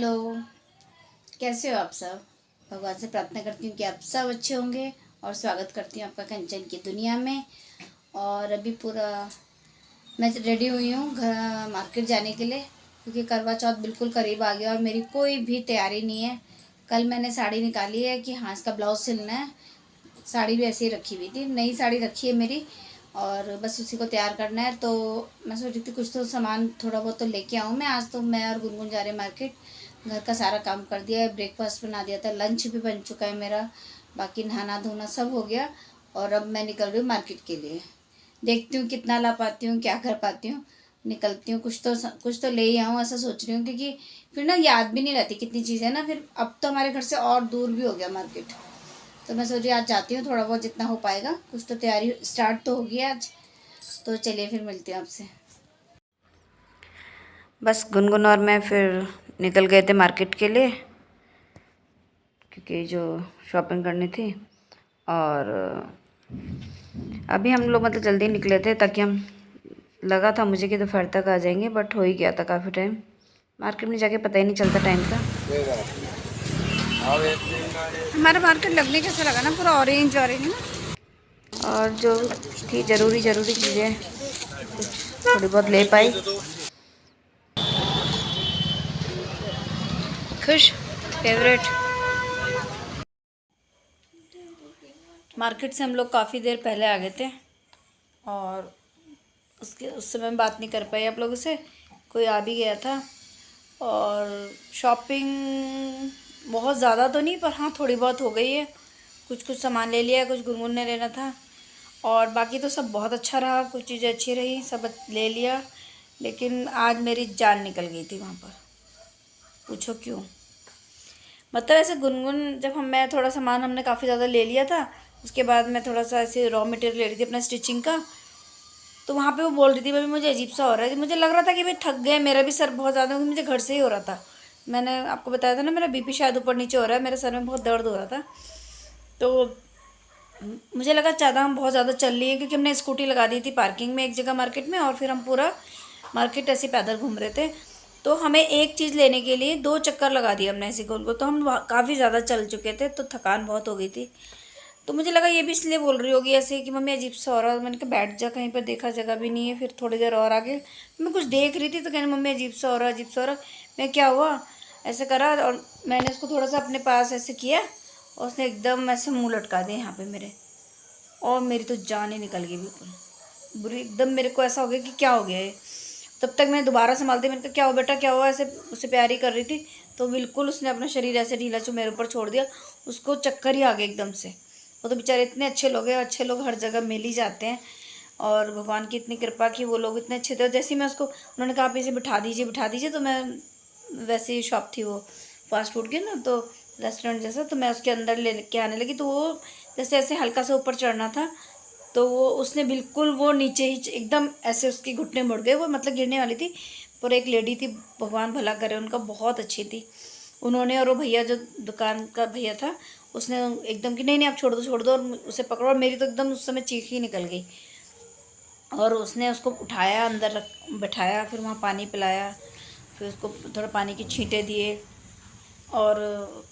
Hello. कैसे हो आप सब? भगवान से प्रार्थना करती हूँ कि आप सब अच्छे होंगे और स्वागत करती हूँ आपका कंचन की दुनिया में। और अभी पूरा मैं रेडी हुई हूँ घर मार्केट जाने के लिए, क्योंकि करवा चौथ बिल्कुल करीब आ गया और मेरी कोई भी तैयारी नहीं है। कल मैंने साड़ी निकाली है कि हाँ इसका ब्लाउज सिलना है। साड़ी भी ऐसे ही रखी हुई थी, नई साड़ी रखी है मेरी, और बस उसी को तैयार करना है। तो मैं सोच रही थी कुछ तो सामान थोड़ा बहुत तो लेके आऊँ मैं। आज तो मैं और गुनगुन जा रहे हैं मार्केट। घर का सारा काम कर दिया है, ब्रेकफास्ट बना दिया था, लंच भी बन चुका है मेरा, बाकी नहाना धोना सब हो गया। और अब मैं निकल रही हूँ मार्केट के लिए। देखती हूँ कितना ला पाती हूँ, क्या कर पाती हूँ। निकलती हूँ, कुछ तो ले ही आऊँ ऐसा सोच रही हूँ, क्योंकि फिर ना याद भी नहीं रहती कितनी चीज़ें ना। फिर अब तो हमारे घर से और दूर भी हो गया मार्केट, तो मैं सोच रही आज जाती हूँ, थोड़ा बहुत जितना हो पाएगा। कुछ तो तैयारी स्टार्ट तो होगी आज। तो चलिए फिर मिलती हूँ आपसे। बस गुनगुन और मैं फिर निकल गए थे मार्केट के लिए, क्योंकि जो शॉपिंग करनी थी। और अभी हम लोग मतलब जल्दी निकले थे, ताकि हम लगा था मुझे कि दोपहर तक आ जाएंगे, बट हो ही गया था काफ़ी टाइम। मार्केट में जाके पता ही नहीं चलता टाइम का। हमारा मार्केट लगने कैसा लगा ना, पूरा ऑरेंज ऑरेंज ना। और जो थी ज़रूरी चीज़ें कुछ थोड़ी बहुत ले पाई। खुश फेवरेट। मार्केट से हम लोग काफ़ी देर पहले आ गए थे, और उस समय बात नहीं कर पाई आप लोगों से। कोई आ भी गया था। और शॉपिंग बहुत ज़्यादा तो नहीं, पर हाँ थोड़ी बहुत हो गई है। कुछ सामान ले लिया, कुछ गुनगुन ने लेना था, और बाकी तो सब बहुत अच्छा रहा। कुछ चीज़ें अच्छी रही, सब ले लिया। लेकिन आज मेरी जान निकल गई थी वहाँ पर। पूछो क्यों? मतलब ऐसे गुनगुन जब मैं थोड़ा सामान हमने काफ़ी ज़्यादा ले लिया था, उसके बाद मैं थोड़ा सा ऐसे रॉ मटेरियल ले रही थी अपना स्टिचिंग का। तो वहाँ पे वो बोल रही थी भाई मुझे अजीब सा हो रहा है। मुझे लग रहा था कि भाई थक गए, मेरा भी सर बहुत ज़्यादा, मुझे घर से ही हो रहा था। मैंने आपको बताया था ना मेरा बीपी शायद ऊपर नीचे हो रहा है, मेरे सर में बहुत दर्द हो रहा था। तो मुझे लगा ज़्यादा हम बहुत ज़्यादा चल लिए, क्योंकि हमने स्कूटी लगा दी थी पार्किंग में एक जगह मार्केट में, और फिर हम पूरा मार्केट ऐसे पैदल घूम रहे थे। तो हमें एक चीज़ लेने के लिए 2 चक्कर लगा दिए हमने ऐसे गोल गोल। तो हम काफ़ी ज़्यादा चल चुके थे, तो थकान बहुत हो गई थी। तो मुझे लगा ये भी इसलिए बोल रही होगी ऐसे कि मम्मी अजीब सा हो रहा है। मैंने कहा बैठ जा, कहीं पर देखा जगह भी नहीं है। फिर थोड़ी देर और आगे मैं कुछ देख रही थी, तो कहने मम्मी अजीब सा हो रहा है, अजीब सा हो रहा है। मैं क्या हुआ ऐसे करा, और मैंने उसको थोड़ा सा अपने पास ऐसे किया, और उसने एकदम ऐसे मुँह लटका दिया यहाँ पे मेरे। और मेरी तो जान ही निकल गई बिल्कुल बुरी एकदम। मेरे को ऐसा हो गया कि क्या हो गया है। तब तक मैं दोबारा संभालती, मैंने कहा क्या हो बेटा क्या हुआ, ऐसे उससे प्यार ही कर रही थी। तो बिल्कुल उसने अपना शरीर ऐसे ढीला जो मेरे ऊपर छोड़ दिया। उसको चक्कर ही आ गए एकदम से। वो तो बेचारे इतने अच्छे लोग हैं, अच्छे लोग हर जगह मिल ही जाते हैं। और भगवान की इतनी कृपा कि वो लोग इतने अच्छे थे। और जैसे ही मैं उसको, उन्होंने कहा आप इसे बिठा दीजिए, तो मैं वैसे ही शॉप थी वो फास्ट फूड की ना, तो रेस्टोरेंट जैसा, तो मैं उसके अंदर ले के आने लगी। तो वो जैसे ऐसे हल्का सा ऊपर चढ़ना था, तो वो उसने बिल्कुल वो नीचे ही एकदम ऐसे उसके घुटने मुड़ गए। वो मतलब गिरने वाली थी। पर एक लेडी थी, भगवान भला करे उनका, बहुत अच्छी थी उन्होंने। और वो भैया जो दुकान का भैया था, उसने एकदम कि नहीं नहीं आप छोड़ दो, और उसे पकड़ो। और मेरी तो एकदम उस समय चीख ही निकल गई। और उसने उसको उठाया, अंदर रख बैठाया, फिर वहाँ पानी पिलाया, फिर उसको थोड़ा पानी की छींटे दिए। और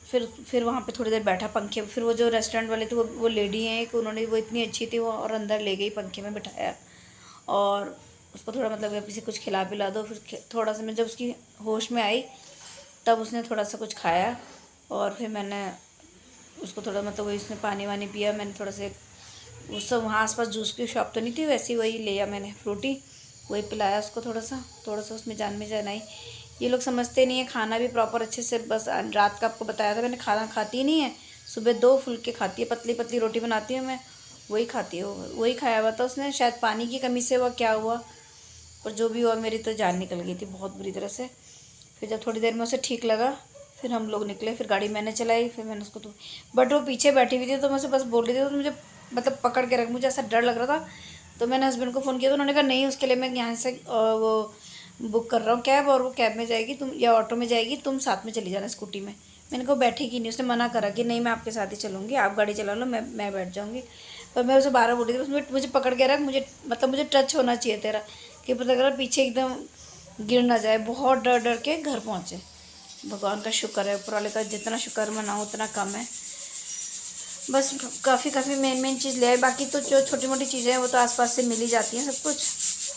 फिर वहाँ पे थोड़ी देर बैठा पंखे। फिर वो जो रेस्टोरेंट वाले थे, वो लेडी हैं एक, उन्होंने, वो इतनी अच्छी थी वो, और अंदर ले गई पंखे में बिठाया। और उसको थोड़ा मतलब अब इसे कुछ खिला पिला दो। फिर थोड़ा सा मैं जब उसकी होश में आई, तब उसने थोड़ा सा कुछ खाया। और फिर मैंने उसको थोड़ा मतलब वही उसने पानी वानी पिया। मैंने थोड़ा से उस सब वहाँ आसपास जूस की शॉप तो नहीं थी, वैसे ही वही लिया मैंने फ्रूटी, वही पिलाया उसको थोड़ा सा उसमें जान में जान आई। ये लोग समझते नहीं है खाना भी प्रॉपर अच्छे से। बस रात का आपको बताया था मैंने, खाना खाती नहीं है। सुबह 2 फुल्के खाती है, पतली पतली रोटी बनाती हूँ मैं, वही खाती है। वही खाया हुआ था उसने, शायद पानी की कमी से हुआ क्या हुआ, और जो भी हुआ मेरी तो जान निकल गई थी बहुत बुरी तरह से। फिर जब थोड़ी देर में उसे ठीक लगा, फिर हम लोग निकले। फिर गाड़ी मैंने चलाई, फिर मैंने उसको तो, बट वो पीछे बैठी हुई थी, तो मैं उसे बस बोल रही थी, तो मुझे मतलब पकड़ के रख, मुझे ऐसा डर लग रहा था। तो मैंने हस्बैंड को फ़ोन किया, तो उन्होंने कहा नहीं उसके लिए मैं यहाँ से वो बुक कर रहा हूँ कैब, और वो कैब में जाएगी तुम, या ऑटो में जाएगी, तुम साथ में चली जाना स्कूटी में। मैंने कहा बैठेगी नहीं, उसने मना करा कि नहीं मैं आपके साथ ही चलूँगी, आप गाड़ी चला लो, मैं बैठ जाऊँगी। पर मैं उसे 12 बोल रही थी उसमें, मुझे पकड़ के रख, मुझे मतलब मुझे टच होना चाहिए तेरा, कि पता करा पीछे एकदम गिर ना जाए। बहुत डर डर के घर पहुँचे। भगवान का शुक्र है, ऊपर वाले का जितना शुक्र मनाऊँ उतना कम है। बस काफ़ी मेन चीज़ ले आए, बाकी तो जो छोटी मोटी चीज़ें हैं वो तो आसपास से मिल ही जाती हैं। सब कुछ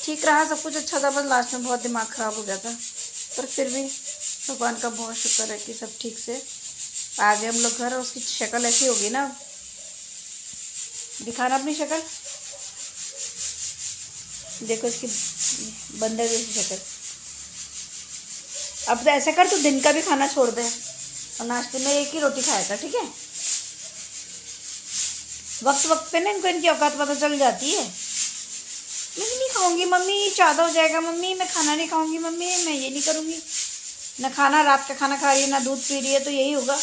ठीक रहा, सब कुछ अच्छा था, बस लास्ट में बहुत दिमाग ख़राब हो गया था, पर फिर भी भगवान का बहुत शुक्र है कि सब ठीक से आ गए हम लोग घर। और उसकी शक्ल ऐसी होगी ना, दिखाना अपनी शक्ल, देखो इसकी बंदर जैसी शक्ल। अब तो ऐसा कर, तू दिन का भी खाना छोड़ दे और नाश्ते में एक ही रोटी खाया था, ठीक है? वक्त पे ना इनको इनकी औकात पता चल जाती है। मैं नहीं खाऊंगी मम्मी, ज़्यादा हो जाएगा मम्मी, मैं खाना नहीं खाऊंगी मम्मी, मैं ये नहीं करूँगी। ना खाना, रात का खाना खा रही है ना दूध पी रही है, तो यही होगा।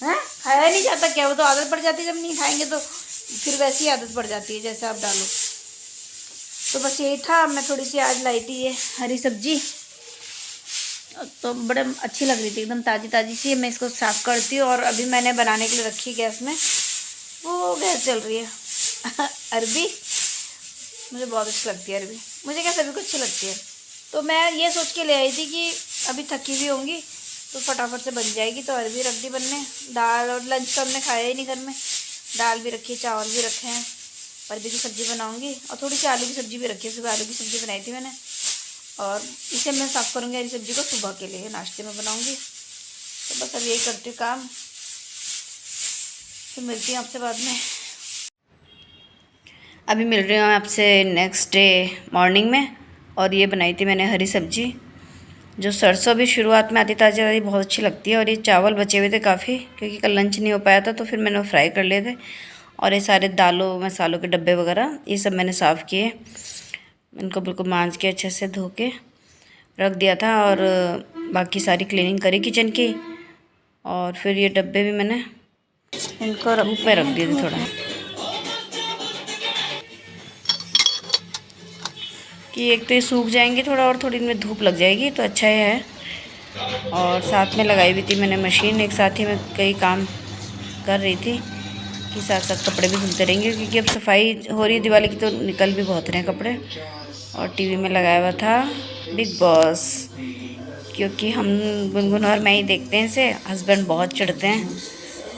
हैं? खाया नहीं जाता क्या? वो तो आदत पड़ जाती है, जब नहीं खाएंगे तो फिर वैसी आदत पड़ जाती है जैसे आप डालो। तो बस यही था। मैं थोड़ी सी आज लाई थी ये हरी सब्जी, तो बड़े अच्छी लग रही थी, एकदम ताज़ी सी। मैं इसको साफ़ करती हूँ और अभी मैंने बनाने के लिए रखी गैस में, वो गैस चल रही है। अरबी मुझे बहुत अच्छी लगती है, अरबी मुझे क्या सभी को अच्छी लगती है। तो मैं ये सोच के ले आई थी कि अभी थकी हुई होंगी तो फटाफट से बन जाएगी, तो अरबी रख दी बनने। दाल और लंच तो हमने खाया ही नहीं घर में, दाल भी रखी है, चावल भी रखे हैं, अरबी की सब्ज़ी बनाऊंगी और थोड़ी सी आलू की सब्ज़ी भी रखी है। सुबह आलू की सब्ज़ी बनाई थी मैंने, और इसे मैं साफ़ करूँगी हरी सब्ज़ी को, सुबह के लिए नाश्ते में बनाऊँगी। तो बस अब यही करती हूँ काम, फिर मिलती हूँ आपसे बाद में। अभी मिल रही हूँ आपसे नेक्स्ट डे मॉर्निंग में, और ये बनाई थी मैंने हरी सब्ज़ी, जो सरसों भी शुरुआत में आती ताज़ी ताज़ी बहुत अच्छी लगती है। और ये चावल बचे हुए थे काफ़ी, क्योंकि कल लंच नहीं हो पाया था, तो फिर मैंने वो फ्राई कर लिए थे। और ये सारे दालों मसालों के डब्बे वगैरह ये सब मैंने साफ़ किए, इनको बिल्कुल मांज के अच्छे से धो के रख दिया था, और बाकी सारी क्लीनिंग करी किचन की। और फिर ये डब्बे भी मैंने इनको धूप में रख दिए थे थोड़ा, कि एक तो ये सूख जाएंगे थोड़ा, और थोड़ी इनमें धूप लग जाएगी तो अच्छा ही है। और साथ में लगाई हुई थी मैंने मशीन, एक साथ ही मैं कई काम कर रही थी कि साथ साथ कपड़े भी धुलते रहेंगे, क्योंकि अब सफाई हो रही है दिवाली की, तो निकल भी बहुत रहे हैं कपड़े। और टीवी में लगाया हुआ था बिग बॉस, क्योंकि हम गुनगुन और मैं ही देखते हैं इसे। हस्बैंड बहुत चिढ़ते हैं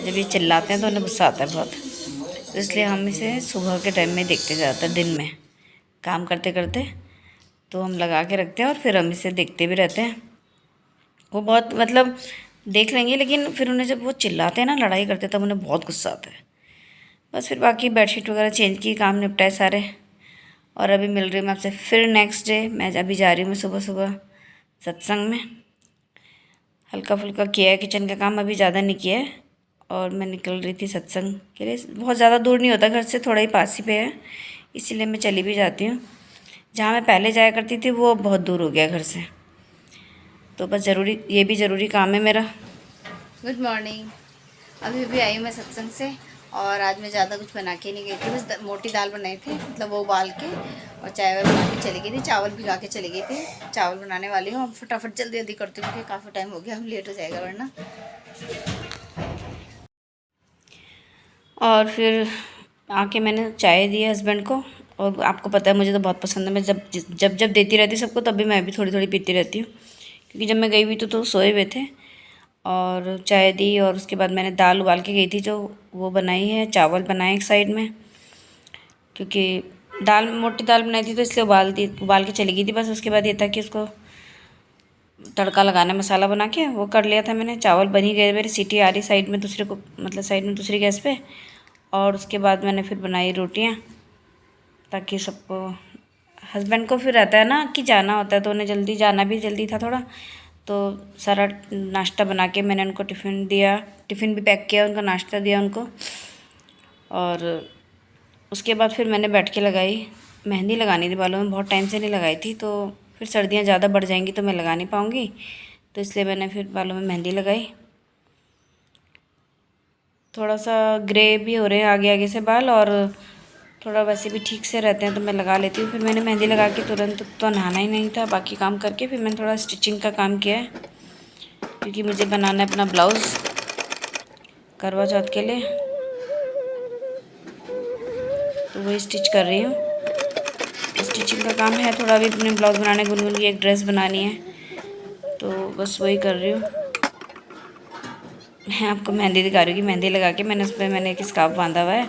जब ये चिल्लाते हैं, तो उन्हें गुस्सा आता है बहुत, तो इसलिए हम इसे सुबह के टाइम में देखते ज़्यादातर, दिन में काम करते करते तो हम लगा के रखते हैं, और फिर हम इसे देखते भी रहते हैं। वो बहुत मतलब देख लेंगे, लेकिन फिर उन्हें जब वो चिल्लाते हैं ना, लड़ाई करते हैं, तब उन्हें बहुत गुस्सा आता है। बस फिर बाकी बेडशीट वगैरह चेंज की, काम निपटाए सारे। और अभी मिल रही हूँ मैं आपसे फिर नेक्स्ट डे। मैं अभी जा रही हूँ मैं सुबह सुबह सत्संग में, हल्का फुल्का किया है किचन का काम, अभी ज़्यादा नहीं किया है। और मैं निकल रही थी सत्संग के लिए, बहुत ज़्यादा दूर नहीं होता घर से, थोड़ा ही पास ही पे है, इसीलिए मैं चली भी जाती हूँ। जहाँ मैं पहले जाया करती थी वो बहुत दूर हो गया घर से, तो बस ज़रूरी, ये भी ज़रूरी काम है मेरा। Good morning. अभी भी आई हूँ मैं सत्संग से, और आज मैं ज़्यादा कुछ बना के नहीं गई थी, बस मोटी दाल बनाई थी, मतलब वो उबाल के, और चाय वाय बना के चली गई थी, चावल भिगा के चली गई थी। चावल बनाने वाली हूँ, अब फटाफट जल्दी जल्दी करती हूँ, क्योंकि काफ़ी टाइम हो गया, हम लेट हो जाएगा वरना। और फिर आके मैंने चाय दी हस्बैंड को, और आपको पता है मुझे तो बहुत पसंद है, मैं जब देती रहती सबको, तब भी मैं भी थोड़ी थोड़ी पीती रहती हूँ, क्योंकि जब मैं गई हुई तो सोए हुए थे। और चाय दी, और उसके बाद मैंने दाल उबाल के गई थी जो, वो बनाई है, चावल बनाए एक साइड में, क्योंकि दाल मोटी दाल बनाई थी तो इसलिए उबाल के चली गई थी। बस उसके बाद ये था कि उसको तड़का लगाना, मसाला बना के वो कर लिया था मैंने। चावल बन ही गए मेरी, सीटी आ रही साइड में, दूसरे को मतलब साइड में दूसरी गैस पे। और उसके बाद मैंने फिर बनाई रोटियाँ, ताकि सबको, हस्बैंड को फिर रहता है ना कि जाना होता है, तो उन्हें जल्दी जाना भी जल्दी था थोड़ा, तो सारा नाश्ता बना के मैंने उनको टिफ़िन दिया, टिफ़िन भी पैक किया, उनका नाश्ता दिया उनको। और उसके बाद फिर मैंने बैठ के लगाई, मेहंदी लगानी थी बालों में, बहुत टाइम से नहीं लगाई थी, तो फिर सर्दियाँ ज़्यादा बढ़ जाएंगी तो मैं लगा नहीं पाऊँगी, तो इसलिए मैंने फिर बालों में मेहंदी लगाई। थोड़ा सा ग्रे भी हो रहे हैं आगे आगे से बाल, और थोड़ा वैसे भी ठीक से रहते हैं, तो मैं लगा लेती हूँ। फिर मैंने मेहंदी लगा के तुरंत तो नहाना ही नहीं था, बाकी काम करके फिर मैंने थोड़ा स्टिचिंग का काम किया है, क्योंकि मुझे बनाना है अपना ब्लाउज़ करवा चौथ के लिए, तो वही स्टिच कर रही हूँ। स्टिचिंग का काम है थोड़ा, भी अपने ब्लाउज़ बनाने, गुनगुन की एक ड्रेस बनानी है, तो बस वही कर रही हूँ। मैं आपको मेहंदी दिखा रही हूँ कि मेहंदी लगा के मैंने उस पर मैंने एक स्कार्फ बांधा हुआ है।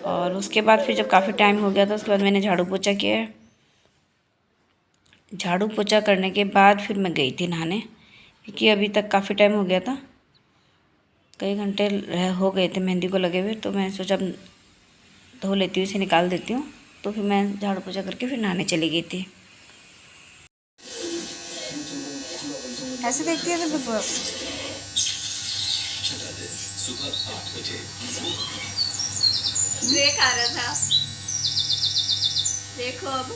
और उसके बाद फिर जब काफ़ी टाइम हो गया था उसके बाद मैंने झाड़ू पोछा किया है। झाड़ू पोछा करने के बाद फिर मैं गई थी नहाने, क्योंकि अभी तक काफ़ी टाइम हो गया था, कई घंटे हो गए थे मेहंदी को लगे हुए। तो मैंने सोचा अब धो लेती हूँ, इसे निकाल देती हूँ। तो फिर मैं झाड़ू पोछा करके फिर नहाने चली गई थी। ऐसे देखती है तो बिग बॉस ब्रेक आ रहा था, देखो अब।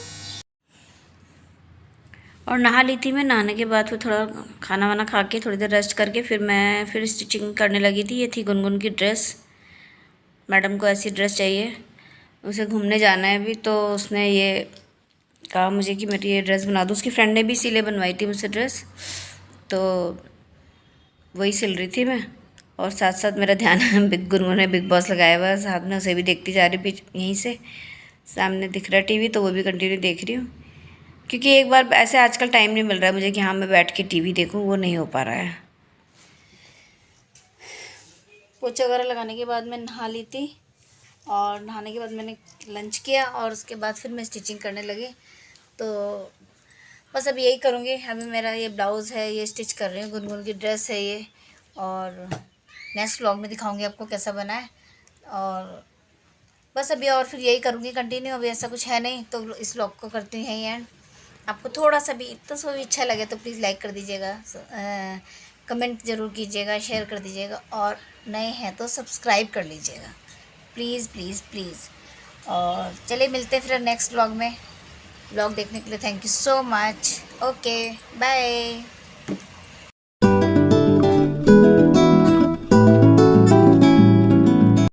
और नहा ली थी मैं। नहाने के बाद फिर थोड़ा खाना वाना खा के थोड़ी देर रेस्ट करके फिर मैं फिर स्टिचिंग करने लगी थी। ये थी गुनगुन की ड्रेस। मैडम को ऐसी ड्रेस चाहिए, उसे घूमने जाना है अभी, तो उसने ये कहा मुझे कि मेरी ये ड्रेस बना दो। उसकी फ्रेंड ने भी इसीलिए बनवाई थी मुझसे ड्रेस, तो वही सिल रही थी मैं। और साथ साथ मेरा ध्यान गुनगुन ने बिग बॉस लगाया हुआ है, साथ में उसे भी देखती जा रही बीच यहीं से सामने दिख रहा है टीवी, तो वो भी कंटिन्यू देख रही हूँ। क्योंकि एक बार ऐसे आजकल टाइम नहीं मिल रहा है मुझे कि हाँ मैं बैठ के टीवी देखूँ, वो नहीं हो पा रहा है। पोछा वगैरह लगाने के बाद मैं नहा ली थी, और नहाने के बाद मैंने लंच किया और उसके बाद फिर मैं स्टिचिंग करने लगी। तो बस अब यही करूँगी। अभी मेरा ये ब्लाउज़ है, ये स्टिच कर रही हूँ, गुनगुन की ड्रेस है ये, और नेक्स्ट व्लॉग में दिखाऊंगी आपको कैसा बना है। और बस अभी और फिर यही करूँगी कंटिन्यू। अभी ऐसा कुछ है नहीं, तो इस व्लॉग को करती हूँ यहीं एंड। आपको थोड़ा सा भी इतना सा भी अच्छा लगे तो प्लीज़ लाइक कर दीजिएगा, कमेंट ज़रूर कीजिएगा, शेयर कर दीजिएगा, और नए हैं तो सब्सक्राइब कर लीजिएगा, प्लीज़ प्लीज़ प्लीज़। और चलिए मिलते हैं फिर नेक्स्ट व्लॉग में। व्लॉग देखने के लिए thank you so much. Okay bye.